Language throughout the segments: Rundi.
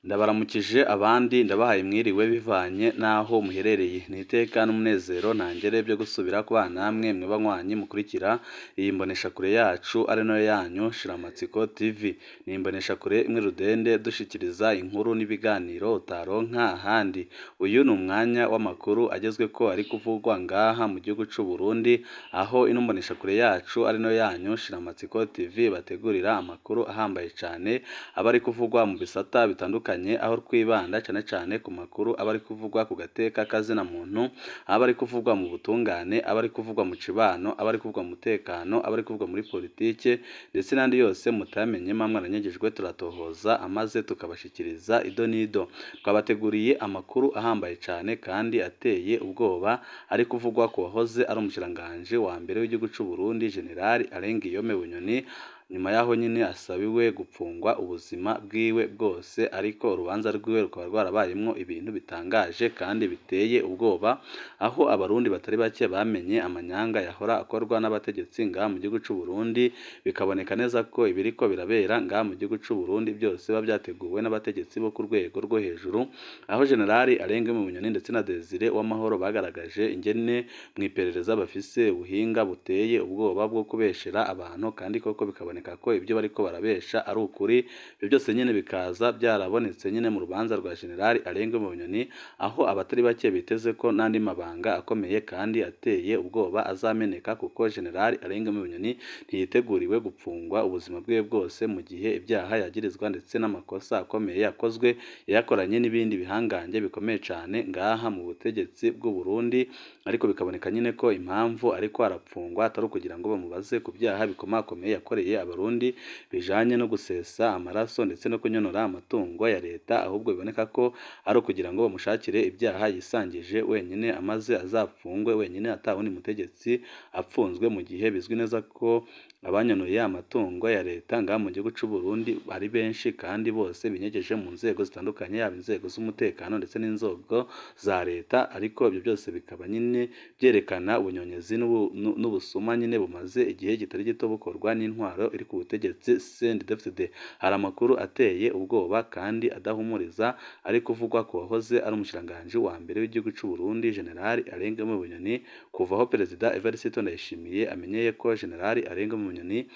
Ndabaramukije abandi ndabahaye mwiriwe bivanye n'aho muherereye. Ni iteka n'umunezero ntangere byo gusubira kubana namwe mwe banywanyi mukurikira iyi mboneshakure yacu ari nayo yanyu Shiramatsiko TV. Ni imboneshakure imwe rudende dushikiriza inkuru n'ibiganiro utaronka ahandi. Uyu ni umwanya w'amakuru agezweko ari kuvugwa ngaha mu gihugu c'u Burundi, aho ino mboneshakure yacu ari nayo yanyu Shiramatsiko TV bategurira amakuru ahambaye cane aba ari kuvugwa mu bisata bitandukanye, aho twibanda cyane cyane ku makuru aba ari kuvugwa ku gateka kazina muntu, aba ari kuvugwa mu butungane, aba ari kuvugwa mu cibano, aba ari kuvugwa mu mutekano, aba ari kuvugwa muri politike ndetse n'andi yose mutamenye mamwe aranyagijwe turatohoza amaze tukabashikiriza ido nido. Twabateguriye amakuru ahambaye cyane kandi ateye ubwoba ari kuvugwa ku wahoze ari umushiranganje wa mbere w'igihugu c'u Burundi General Alengiyome Bunyoni, nyuma yaho nyine asabiwe gupfungwa ubuzima bwiwe bwose, ariko urubanza rwiwe rukaba rwarabayemwo ibintu bitangaje kandi biteye ubwoba, aho abarundi batari bake bamenye amanyanga yahora akorwa n'abategetsi ngaha mu gihugu c'u Burundi, bikaboneka neza ko ibiriko birabera ngaha mu gihugu c'u Burundi byose biba byateguwe n'abategetsi bo ku rwego rwo hejuru, aho General Alengiyome Bunyoni ndetse na Desire Uwamahoro bagaragaje ingene mw'iperereza bafise ubuhinga buteye ubwoba bwo kubeshera abantu, kandi koko bikaboneka ko ibyo bariko barabesha ari ukuri. Ibyo byose nyene bikaza byarabonetse nyene mu rubanza rwa General Alengiyome Bunyoni, aho abatari bake biteze ko n'andi mabanga akomeye kandi ateye ubwoba azameneka, kuko General Alengiyome Bunyoni ntiyiteguriwe gupfungwa ubuzima bwiwe bwose mu gihe ibyaha yagirizwa ndetse n'amakosa akomeye yakozwe yakoranye n'ibindi bihangange bikomeye cane ngaha mu butegetsi bw'u Burundi, ariko bikaboneka nyine ko impamvu ariko arapfungwa atari ukugira ngo bamubaze ku byaha bikomakomeye yakoreye abarundi bijanye no gusesa amaraso ndetse no kunyonora amatungo ya leta, ahubwo biboneka ko ari ukugira ngo bamushakire ibyaha yisangije wenyine, amaze azapfungwe wenyine atawundi mutegetsi apfunzwe, mu gihe bizwi neza ko abanyonoye amatungo ya leta ngaha mu gihugu c'u Burundi ari benshi kandi bose binyegeje mu nzego zitandukanye, yaba inzego z'umutekano ndetse n'inzego za leta. Ariko ibyo byose bikaba nyine byerekana ubunyonyezi n'ubusuma nyine bumaze igihe kitari gito bukorwa n'intwaro iri ku butegetsi CNDD-FDD. Hari amakuru ateye ubwoba kandi adahumuriza ari kuvugwa ku wahoze ari umushiranganje wa mbere w'igihugu c'u Burundi General Alengiyome Bunyoni, kuva aho Perezida Evariste Ndayishimiye amenyeye ko General Alengiyome Bunyoni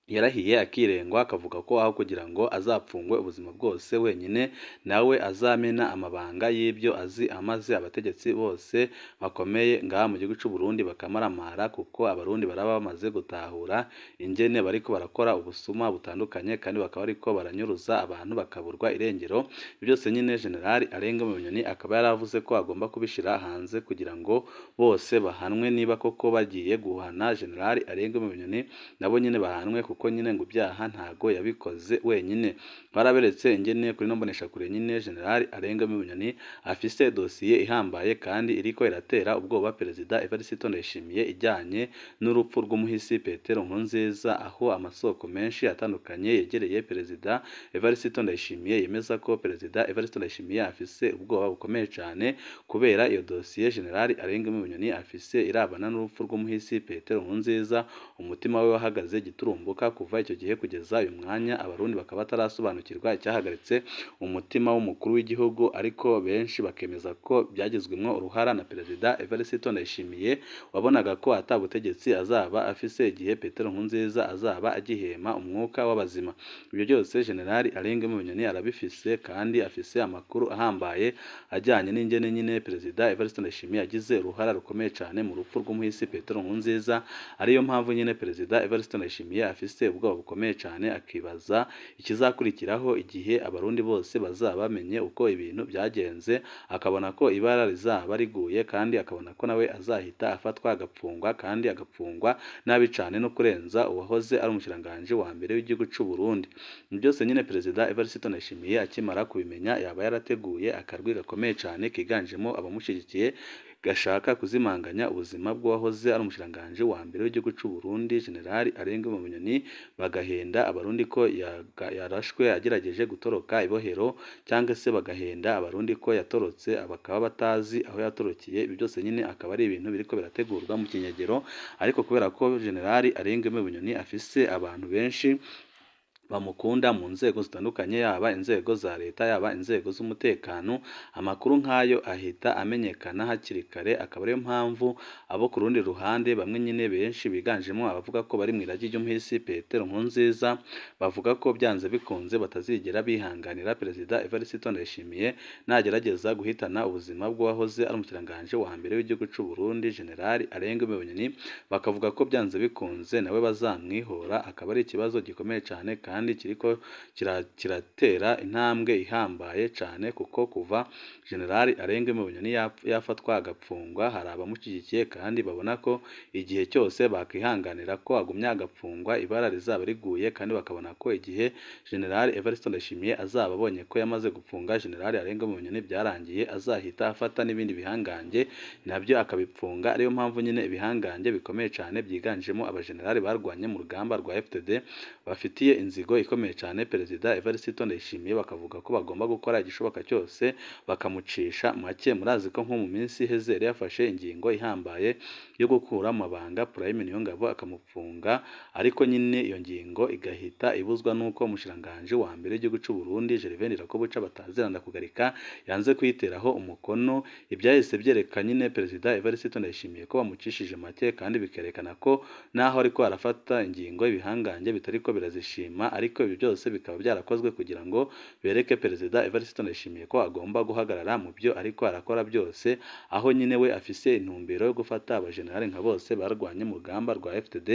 yarahiye akirengwa, akavuga ko aho kugira ngo azapfungwe ubuzima bwose wenyine nawe azamena amabanga y'ibyo azi, amaze abategetsi bose bakomeye ngaha mu gihugu c'u Burundi bakamaramara, kuko abarundi baraba bamaze gutahura ingene bariko barakora ubusuma butandukanye kandi bakaba ariko baranyuruza abantu bakaburwa irengero. Byose nyine General Alengiyome Bunyoni akaba yaravuze ko agomba kubishira hanze kugira ngo bose bahanwe, niba koko bagiye guhana General Alengiyome Bunyoni nabo nyine bahanwe, kuko nyine ngo ibyaha ntago yabikoze wenyine. Baraberetse ingene kuri no mboneshakure nyine General Alengiyome Bunyoni afise dosiye ihambaye kandi iriko iratera ubwoba Perezida Evariste Ndayishimiye, ijyanye n'urupfu rw'umuhisi Petero Nkurunziza, aho amasoko menshi atandukanye yegereye Perezida Evariste Ndayishimiye yemeza ko Perezida Evariste Ndayishimiye afise ubwoba bukomeye cane kubera iyo dosiye General Alengiyome Bunyoni afise irabana n'urupfu rw'umuhisi Petero Nkurunziza. Umutima we wahagaze giturumbuka kuva icyo gihe kugeza uyu mwanya, abarundi bakaba batarasobanukirwa icyahagaritse umutima w'umukuru w'igihugu, ariko benshi bakemeza ko byagizwemwo uruhara na Perezida Evariste Ndayishimiye, wabonaga ko atabutegetsi azaba afise igihe Petero Nkurunziza azaba agihema umwuka w'abazima. Ibyo byose General Alengiyome Bunyoni arabifise kandi afise amakuru ahambaye ajyanye n'ingene nyine Perezida Evariste Ndayishimiye yagize uruhara rukomeye cane mu rupfu rw'umuhisi Petero Nkurunziza. Ariyo mpamvu nyine Perezida Evariste Ndayishimiye afise ubwoba bukomeye cane, akibaza ikizakurikiraho igihe abarundi bose bazaba bamenye uko ibintu byagenze, akabona ko ibara rizaba riguye kandi akabona ko nawe azahita afatwa agapfungwa, kandi agapfungwa nabi cane no kurenza uwahoze ari umushiranganje wa mbere w'igihugu c'u Burundi. Byose nyine Perezida Evariste Ndayishimiye akimara kubimenya yaba yarateguye akarwi gakomeye cane kiganjemo abamushigikiye gashaka kuzimanganya ubuzima bw'uwahoze ari umushiranganje wa mbere w'igihugu c'u Burundi General Alengiyome Bunyoni, bagahenda abarundi ko yarashwe agerageje gutoroka ibohero, cyangwa se bagahenda abarundi ko yatorotse bakaba batazi aho yatorokeye. Ibi byose nyine akaba ari ibintu biriko birategurwa mu kinyegero, ariko kubera ko General Alengiyome Bunyoni afise abantu benshi bamukunda mu nzego zitandukanye, yaba inzego za leta, yaba inzego z'umutekano. Amakuru nk'ayo ahita amenyekana hakiri kare, akaba ariyo mpamvu abo ku rundi ruhande bamwe nyine benshi biganjemo abavuga ko bari mu iragi ry'umuhisi Petero Nkurunziza, bavuga ko byanze bikunze batazigera bihanganira Perezida Evariste Ndayishimiye nagerageza guhitana ubuzima bw'uwahoze ari umukiranganji wa mbere w'igihugu cy'u Burundi General Arenga Bunyoni, bakavuga ko byanze bikunze nawe bazamwihora. Akaba ari ikibazo gikomeye cyane kandi kiriko kiratera intambwe ihambaye cyane, kuko kuva General Arenga Bunyoni yafatwa agapfungwa hari abamushyigikiye kandi babona ko igihe cyose bakihanganira ko agumya agapfungwa ibara rizaba riguye, kandi bakabona ko igihe General Evariste Ndayishimiye azaba abonye ko yamaze gufunga General Arenga Bunyoni byarangiye, azahita afata n'ibindi bihangange nabyo akabipfunga. Ariyo mpamvu nyine ibihangange bikomeye cyane byiganjemo abajenerali barwanye mu rugamba rwa FDD bafitiye inzigo ikomeye cyane Perezida Evariste Ndayishimiye, bakavuga ko bagomba gukora igishoboka cyose bakamucisha make. Murazi ko nko mu minsi iheze yari yafashe ingingo ihambaye yo gukura mu mabanga Prime Niyongabo akamupfunga, ariko nyine iyo ngingo igahita ibuzwa n'uko umushikiranganji wa mbere w'igihugu cy'u Burundi Gervais Rakobuca batazirana kugarika yanze kuyiteraho umukono. Ibyahise byereka nyine Perezida Evariste Ndayishimiye ko bamucishije make, kandi bikerekana ko naho ariko arafata ingingo ibihangange bitariko birazishima, ariko ibi byose bikaba byarakozwe kugira ngo bereke Perezida Evariste Ndayishimiye ko agomba guhagarara mu byo ariko arakora byose, aho nyine we afise intumbero yo gufata abajenerali nka bose barwanye mu rugamba rwa FDD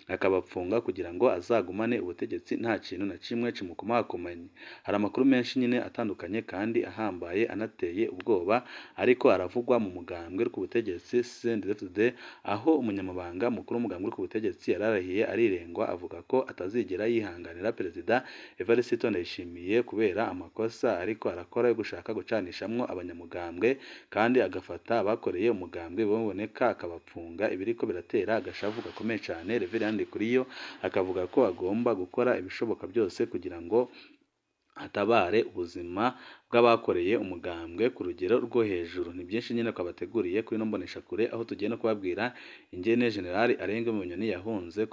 akabapfunga kugira ngo azagumane ubutegetsi nta kintu na kimwe kimukomakomanye. Hari amakuru menshi nyine atandukanye kandi ahambaye anateye ubwoba ariko aravugwa mu mugambwe ku butegetsi CNDD-FDD, aho umunyamabanga mukuru w'umugambwe ku butegetsi yararahiye arirengwa avuga ko atazigera yihanganira Perezida Evariste Ndayishimiye kubera amakosa ariko arakora yo gushaka gucanishamwo abanyamugambwe, kandi agafata abakoreye umugambwe baboneka akabapfunga. Ibiriko biratera agashavu gakomeye cyane. Reverend Kuriyo akavuga ko agomba gukora ibishoboka byose kugira ngo atabare ubuzima bw'abakoreye umugambwe ku rugero rwo hejuru. Ni byinshi nyine twabateguriye kuri ino mboneshakure, aho tugiye no kubabwira ingene General Arenga Bunyoni yahunze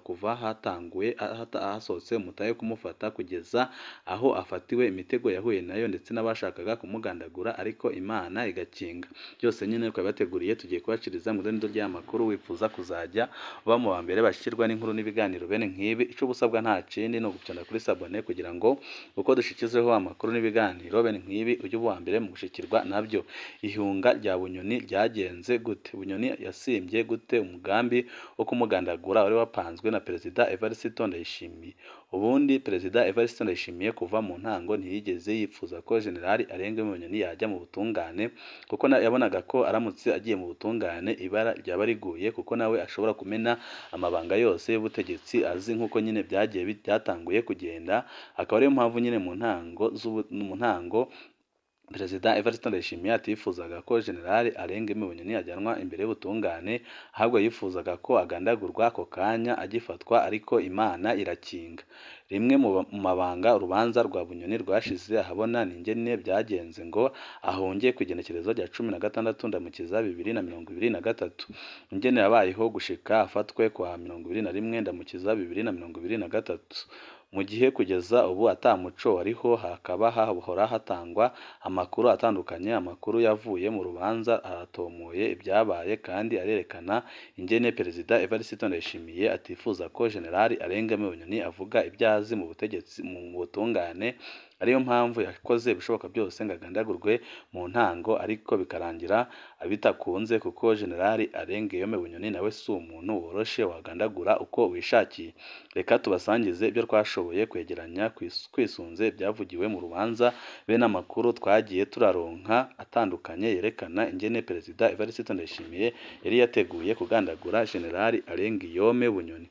kuva hatanguye hasohotse umutahe kumufata kugeza aho afatiwe, imitego yahuye nayo ndetse n'abashakaga kumugandagura ariko Imana igakinga. Byose nyine twabateguriye tugiye kubaciriza mu rwendo ry'amakuru. Wifuza kuzajya uba mu wa mbere bashyirwa n'inkuru n'ibiganiro bene nk'ibi, icyo ubusabwa nta kindi ni ugukanda kuri sabone kugira ngo uko dushikizeho amakuru n'ibiganiro bene nk'ibi ujye uba uwa mbere mu gushikirwa nabyo. Ihunga rya Bunyoni ryagenze gute? Bunyoni yasimbye gute umugambi wo kumugandagura wari wapanzwe na Perezida Evariste Ndayishimiye? Ubundi Perezida Evariste Ndayishimiye kuva mu ntango ntiyigeze yifuza ko General Arenga Bunyoni yajya mu butungane, kuko yabonaga ko aramutse agiye mu butungane ibara ryaba riguye, kuko nawe ashobora kumena amabanga yose y'ubutegetsi azi nk'uko nyine byatanguye kugenda. Akaba ariyo mpamvu nyine mu ntango Perezida Evariste Ndayishimiye atifuzaga ko General Arenga Bunyoni ajyanwa imbere y'ubutungane, ahubwo yifuzaga ko agandagurwa ako kanya agifatwa, ariko Imana irakinga. Rimwe mu mabanga urubanza rwa Bunyoni rwashize ahabona ni ingene byagenze ngo ahungiye ku igenekerezo rya 16 Ndamukiza 2023, ingene yabayeho gushika afatwe kwa 21 Ndamukiza 2023, mu gihe kugeza ubu atamuco wariho. Hakaba hahora hatangwa amakuru atandukanye. Amakuru yavuye mu rubanza aratomoye ibyabaye kandi arerekana ingene Perezida Evariste Ndayishimiye atifuza ko General Arenga Bunyoni avuga ibyazi mu butegetsi mu butungane. Ariyo mpamvu yakoze ibishoboka byose ngo agandagurwe mu ntango, ariko bikarangira bitakunze, kuko General Arenga Bunyoni nawe si umuntu woroshe wagandagura uko wishakiye. Reka tubasangize ibyo twashoboye kwegeranya kwisunze ibyavugiwe mu rubanza bene amakuru twagiye turaronka atandukanye yerekana ingene Perezida Evariste Ndayishimiye yari yateguye kugandagura General Arenga Bunyoni.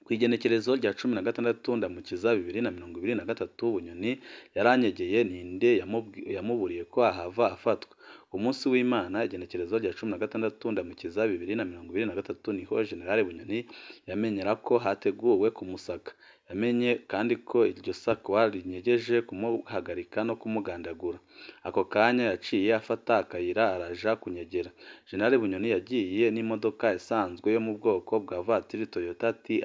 Ku igenekerezo rya 16 Ndamukiza 2023, Bunyoni yaranyegeye ninde yamuburiye ko ahava afatwa. Ku munsi w'Imana igenekerezo rya 16 Ndamukiza 2023 niho General Bunyoni yamenyera ko hateguwe kumusaka. Yamenye kandi ko iryo sakwa rinyegeje kumuhagarika no kumugandagura. ako kanya yaciye afata akayira araja kunyegera. General Bunyoni yagiye n'imodoka isanzwe yo mu bwoko bwa vatiri Toyota TI.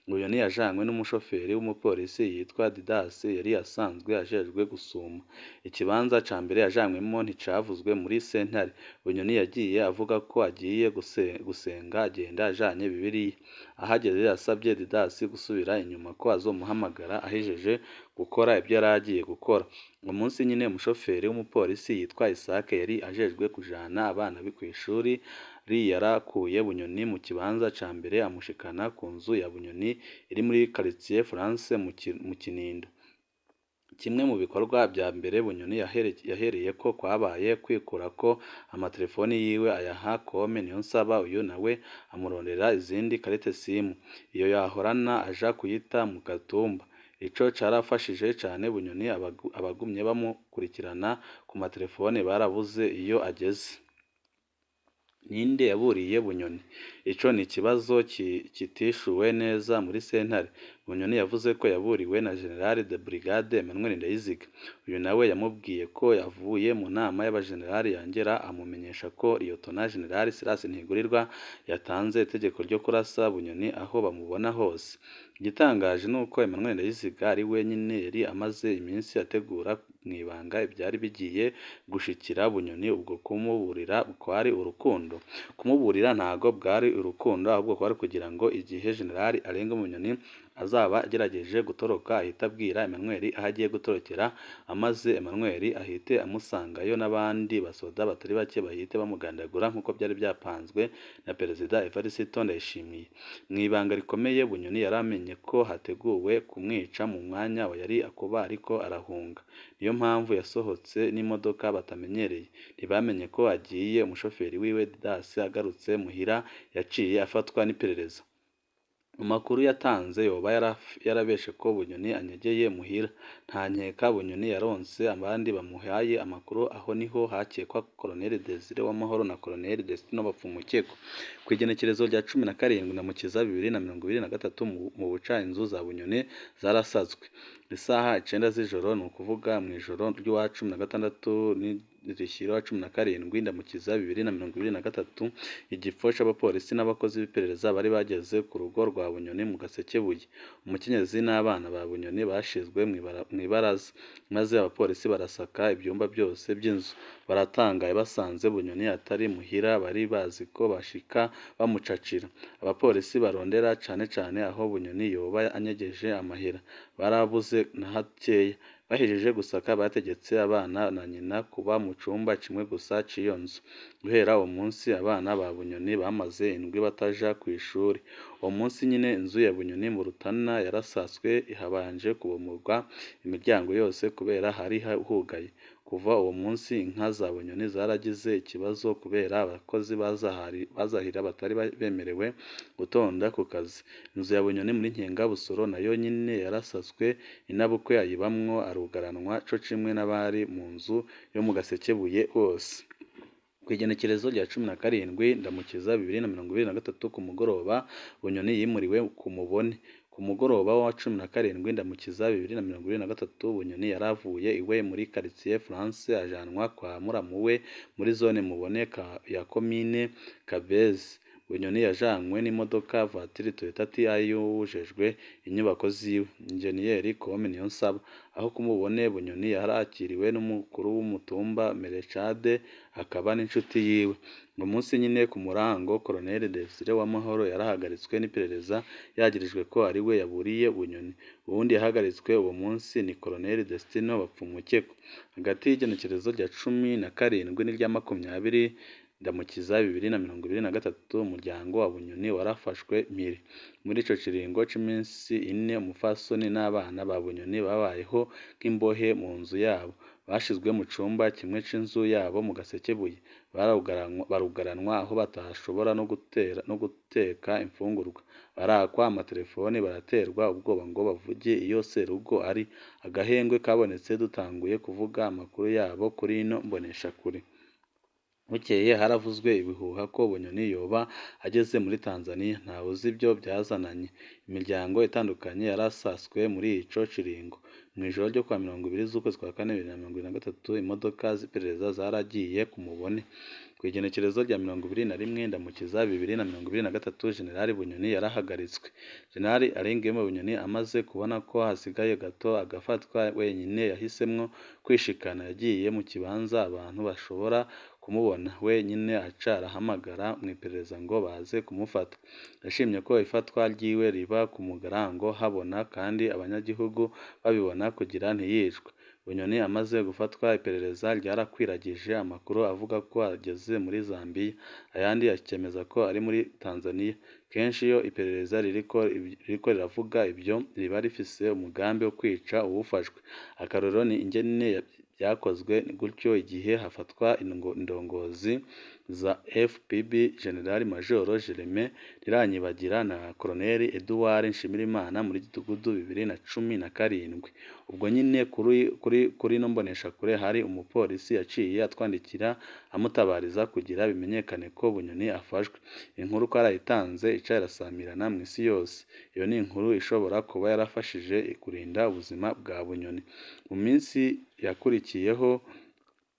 Bunyoni yajanywe n'umushoferi w'umupolisi yitwa Didasi yari asanzwe ajejwe gusuma. Ikibanza ca mbere yajanywemo nticavuzwe muri sentare. Bunyoni yagiye avuga ko agiye gusenga agenda ajanye Bibiliya. Ahageze yasabye Didasi gusubira inyuma ko azomuhamagara ahejeje gukora ibyo yari agiye gukora. Uwo munsi nyine umushoferi w'umupolisi yitwa Isake yari ajejwe kujana abana be kw'ishuri yarakuye Bunyoni mu kibanza ca mbere amushikana ku nzu ya Bunyoni iri muri quartier France mu Kinindo. Kimwe mu bikorwa bya mbere Bunyoni yahereyeko kwabaye kwikurako amatelefoni yiwe ayaha Kome Niyonsaba, uyu nawe amurondera izindi karite simu, iyo yahorana aja kuyita mu Gatumba. Ico carafashije cane Bunyoni, abagumye bamukurikirana ku matelefone barabuze iyo ageze. Ninde yaburiye Bunyoni? Ico ni ikibazo kitishuwe neza muri sentare. Bunyoni yavuze ko yaburiwe na General de Brigade Emmanuel Ndayiziga. Uyu nawe yamubwiye ko yavuye mu nama y'abajenerali yongera amumenyesha ko Liyetona General Silas Ntigurirwa yatanze itegeko ryo kurasa Bunyoni aho bamubona hose. Igitangaje ni uko Emmanuel Ndayiziga ari wenyine yari amaze iminsi ategura mw'ibanga ibyari bigiye gushikira Bunyoni. Ubwo kumuburira kwari urukundo? Kumuburira ntago bwari urukundo, ahubwo kwari kugira ngo igihe General arenga Bunyoni azaba agerageje gutoroka ahita abwira Emmanuel aho agiye gutorokera, amaze Emmanuel ahite amusangayo n'abandi basoda batari bake bahite bamugandagura nk'uko byari byapanzwe na Perezida Evariste Ndayishimiye. Mw'ibanga rikomeye Bunyoni yaramenye ko hateguwe kumwica mu mwanya wa yari akuba ariko arahunga. Niyo mpamvu yasohotse n'imodoka batamenyereye. Ntibamenye ko agiye. Umushoferi wiwe Didasi agarutse muhira yaciye afatwa n'iperereza. Amakuru yatanze yoba yarabeshe ko Bunyoni anyegeye muhira. Nta nkeka Bunyoni yaronse abandi bamuhaye amakuru. Aho niho hakekwa Colonel Desire Uwamahoro na Colonel Destino Bapfumukeko. Ku igenekerezo rya 17 na Mukiza 2023 mu buca inzu za Bunyoni zarasazwe. Isaha 9 z'ijoro, ni ukuvuga mu ijoro ry'uwa 16 rishyira 17 Ndamukiza 2023, igipfo c'abapolisi n'abakozi b'iperereza bari bageze ku rugo rwa Bunyoni mu Gasekebuye. Umukenyezi n'abana ba Bunyoni bashizwe mw'ibaraza, maze abapolisi barasaka ibyumba byose by'inzu. Baratangaye basanze Bunyoni atari muhira, bari bazi ko bashika bamucacira. Abapolisi barondera cane aho Bunyoni yoba anyegeje amahera, barabuze na hakeya. Bahejeje gusaka bategetse abana na nyina kuba mu cumba kimwe gusa c'iyo nzu. Guhera uwo munsi abana ba Bunyoni bamaze indwi bataja kw'ishuri. Uwo munsi nyine inzu ya Bunyoni mu Rutana yarasaswe, habanje kubomorwa imiryango yose kubera hari hugaye. Kuva uwo munsi inka za Bunyoni zaragize ikibazo kubera abakozi bazahira batari bemerewe gutonda ku kazi. Inzu ya Bunyoni muri Nkengabusoro nayo nyine yarasaswe, inabukwe ayibamwo arugaranwa co kimwe n'abari mu nzu yo mu Gasekebuye bose. Ku igenekerezo rya 17 Ndamukiza 2023 ku mugoroba Bunyoni yimuriwe ku Mubone. Ku mugoroba wa 17 Ndamukiza 2023 Bunyoni yaravuye iwe muri quartier France ajanwa kwa muramuwe muri zone Mubone ya komine Kabezi. Bunyoni yajanywe n'imodoka vatiri Toyota TI yujejwe inyubako ziwe, Injeniyeri Kome Niyonsaba. Aho kumubone Bunyoni yarakiriwe n'umukuru w'umutumba Merechade akaba n'inshuti yiwe. Mu munsi nyine ku murango Colonel Desire Uwamahoro yarahagaritswe n'iperereza yagirijwe ko ari we yaburiye Bunyoni. Uwundi yahagaritswe uwo munsi ni Colonel Destino Bapfumukeko. Hagati y'igenekerezo rya 17 n'irya 20 Ndamukiza 2023 umuryango wa Bunyoni warafashwe mpiri. Muri ico kiringo c'iminsi 4 umufasoni n'abana ba Bunyoni babayeho nk'imbohe mu nzu yabo. Bashizwe mu cumba kimwe c'inzu yabo mu Gasekebuye. Barugaranwa aho batashobora no guteka imfungurwa. Barakwa amatelefoni, baraterwa ubwoba ngo bavuge iyo serugo ari. Agahengwe kabonetse dutanguye kuvuga amakuru yabo kuri ino mbonesha kure. Bukeye haravuzwe ibihuha ko Bunyoni yoba ageze muri Tanzania. Ntawe uzi ibyo byazananye. Imiryango itandukanye yarasaswe muri ico kiringo. mu ijoro ryo kwa 20 z'ukwezi kwa kane 2023 imodoka z'iperereza zaragiye ku mubone. Ku igenekerezo rya 21 Ndamukiza 2023 Generali Bunyoni yarahagaritswe. Generali Arengiyome Bunyoni amaze kubona ko hasigaye gato agafatwa wenyine yahisemwo kwishikana, yagiye mu kibanza abantu bashobora kumubona wenyine aca arahamagara mu iperereza ngo baze kumufata. Yashimye ko ifatwa ryiwe riba ku mugarango habona kandi abanyagihugu babibona kugira ntiyicwe. Bunyoni amaze gufatwa iperereza ryarakwiragije amakuru avuga ko ageze muri Zambia, ayandi akemeza ko ari muri Tanzania. Kenshi iyo iperereza ririko riravuga ibyo riba rifise umugambi wo kwica uwufashwe. Akarorero ni ingene byakozwe gutyo igihe hafatwa indongozi za FPB General Major Jereme Riranyibagira na Colonel Edouard Nshimirimana muri Gitugudu 2017. Ubwo nyine kuri no mbonesha kure hari umupolisi yaciye atwandikira amutabariza kugira bimenyekane ko Bunyoni afashwe. Inkuru ko arayitanze ica irasamirana mu isi yose. Iyo ni inkuru ishobora kuba yarafashije kurinda ubuzima bwa Bunyoni. Mu minsi yakurikiyeho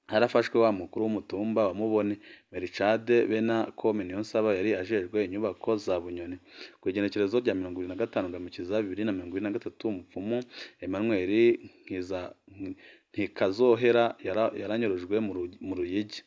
harafashwe wa mukuru w'umutumba wa Mubone Mericade Bena Kome Niyonsaba yari ajejwe inyubako za Bunyoni. Ku igenekerezo rya 25 Ndamukiza 2023 umupfumu Emmanuel Ntikazohera yaranyurujwe mu Ruyigi.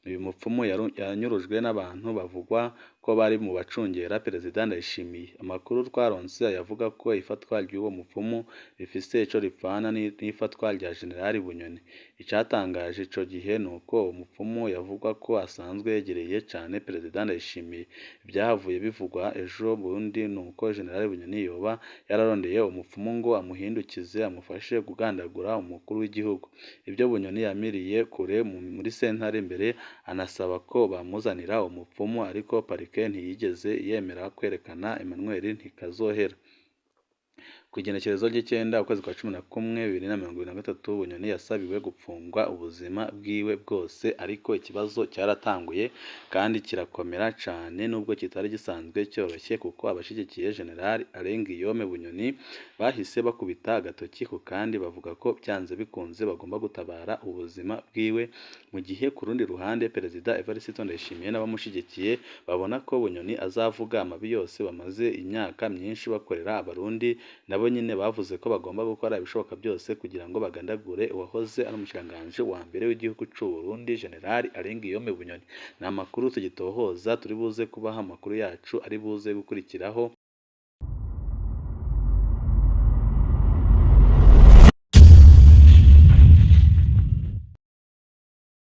Uyu mupfumu yanyurujwe n'abantu bavugwa ko bari mu bacungera Perezida Ndayishimiye. Amakuru twaronse yavuga ko ifatwa ry'uwo mupfumu rifise ico ripfana n'ifatwa rya Generali Bunyoni. Icatangaje ico gihe nuko uwo mupfumu yavugwa ko asanzwe yegereye cane Perezida Ndayishimiye. Ibyahavuye bivugwa ejo bundi nuko Generali Bunyoni yoba yararondeye umupfumu ngo amuhindukize amufashe kugandagura umukuru w'igihugu. Ibyo Bunyoni yamiriye kure muri sentare mbere anasaba ko bamuzanira umupfumu, ariko parike ntiyigeze yemera kwerekana Emmanuel Ntikazohera. Ku igenekerezo ry'Icyenda ukwezi kwa 11 2023 Bunyoni yasabiwe gupfungwa ubuzima bwiwe bwose, ariko ikibazo cyaratanguye kandi kirakomera cane nubwo kitari gisanzwe cyoroshye, kuko abashigikiye General Arengiyome Bunyoni bahise bakubita agatoki ku kandi bavuga ko byanze bikunze bagomba gutabara ubuzima bwiwe, mu gihe ku rundi ruhande Perezida Evariste Ndayishimiye n'abamushigikiye babona ko Bunyoni azavuga amabi yose bamaze imyaka myinshi bakorera abarundi. Nabo nyine bavuze ko bagomba gukora ibishoboka byose kugira ngo bagandagure uwahoze ari umushikiranganji wa mbere w'igihugu cy'u Burundi General Arengiyome Bunyoni. Ni amakuru tugitohoza, turi buze kubaha amakuru yacu ari buze gukurikiraho